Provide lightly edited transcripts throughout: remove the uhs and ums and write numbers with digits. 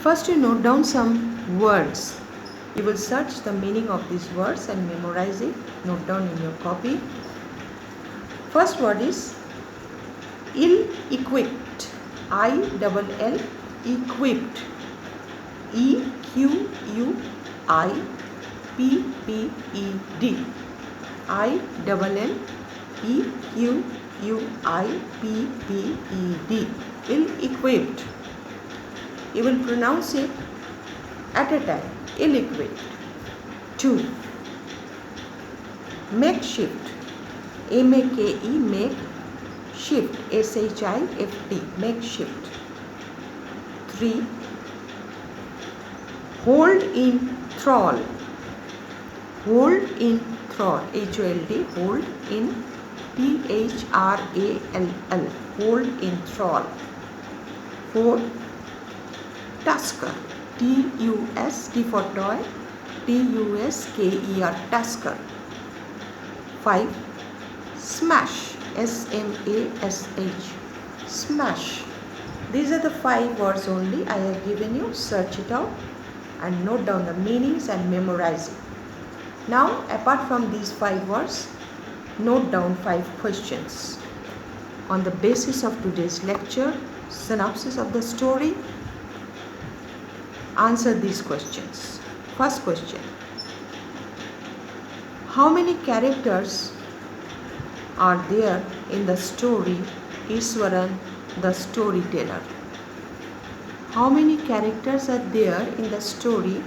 First you note down some words. You will search the meaning of these words and memorize it. Note down in your copy. First word is ill-equipped. I-double-L, equipped. E-Q-U-I-P-P-E-D. I-double-L, E-Q-U-I-P-P-E-D. Ill-equipped. You will pronounce it at a time. Ill-equipped. 2. Makeshift. M-A-K-E, make, shift, S-H-I-F-T, makeshift. 3. Hold in thrall. Hold in thrall, H-O-L-D, hold in, T-H-R-A-L-L, hold in thrall. 4. Tusker, T-U-S, T for toy, T-U-S-K-E-R, tusker. 5. Smash, S-M-A-S-H, smash. These are the 5 words only I have given you. Search it out and note down the meanings and memorize it. Now, apart from these 5 words, note down 5 questions. On the basis of today's lecture, synopsis of the story, answer these questions. First question. How many characters are there in the story Ishwaran the Storyteller? How many characters are there in the story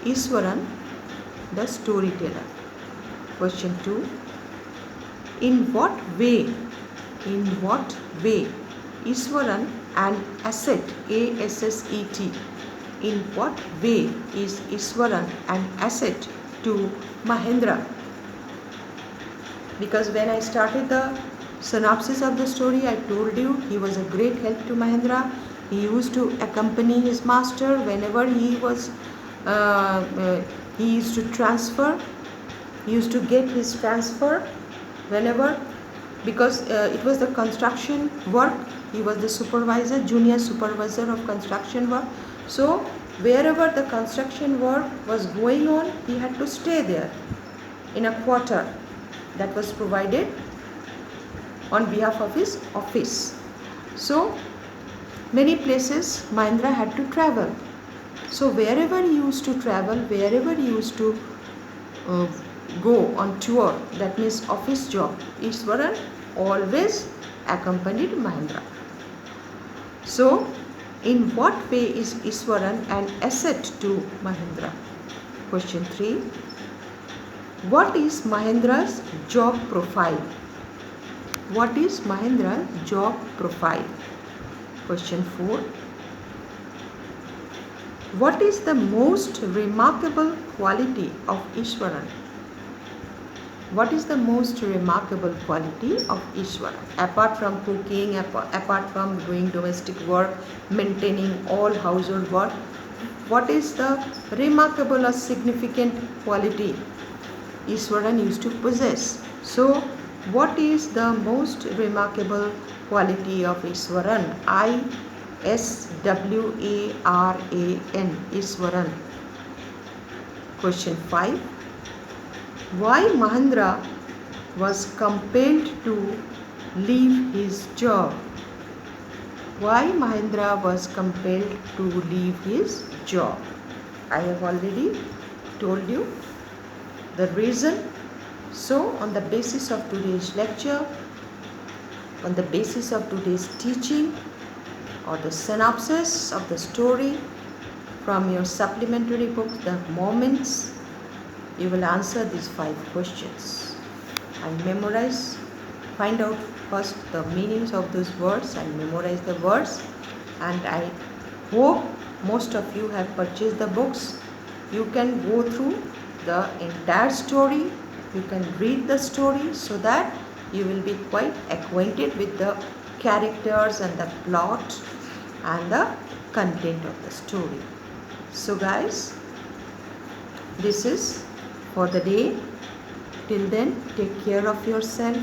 Ishwaran the Storyteller? Question 2. In what way Ishwaran an asset, A-S-S-E-T, in what way is Ishwaran an asset to Mahendra? Because when I started the synopsis of the story, I told you he was a great help to Mahendra. He used to accompany his master whenever he was he used to transfer. He used to get his transfer whenever, because it was the construction work. He was the supervisor, junior supervisor of construction work. So wherever the construction work was going on, he had to stay there in a quarter that was provided on behalf of his office. So many places Mahendra had to travel. So wherever he used to travel, wherever he used to go on tour, that means office job, Ishwaran always accompanied Mahendra. So in what way is Ishwaran an asset to Mahendra? Question 3. What is Mahendra's job profile? What is Mahendra's job profile? Question 4. What is the most remarkable quality of Ishwaran? What is the most remarkable quality of Ishwaran? Apart from cooking, apart from doing domestic work, maintaining all household work, what is the remarkable or significant quality Ishwaran used to possess? So, what is the most remarkable quality of Ishwaran? I-S-W-A-R-A-N, Ishwaran. Question 5. Why Mahendra was compelled to leave his job? Why Mahendra was compelled to leave his job? I have already told you the reason. So, on the basis of today's lecture, on the basis of today's teaching, or the synopsis of the story from your supplementary book, The Moments, you will answer these 5 questions and memorize. Find out first the meanings of those words and memorize the words. And I hope most of you have purchased the books. You can go through the entire story. You can read the story so that you will be quite acquainted with the characters and the plot and the content of the story. So guys, this is for the day. Till then, take care of yourself.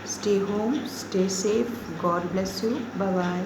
Stay home, stay safe. God bless you. Bye-bye.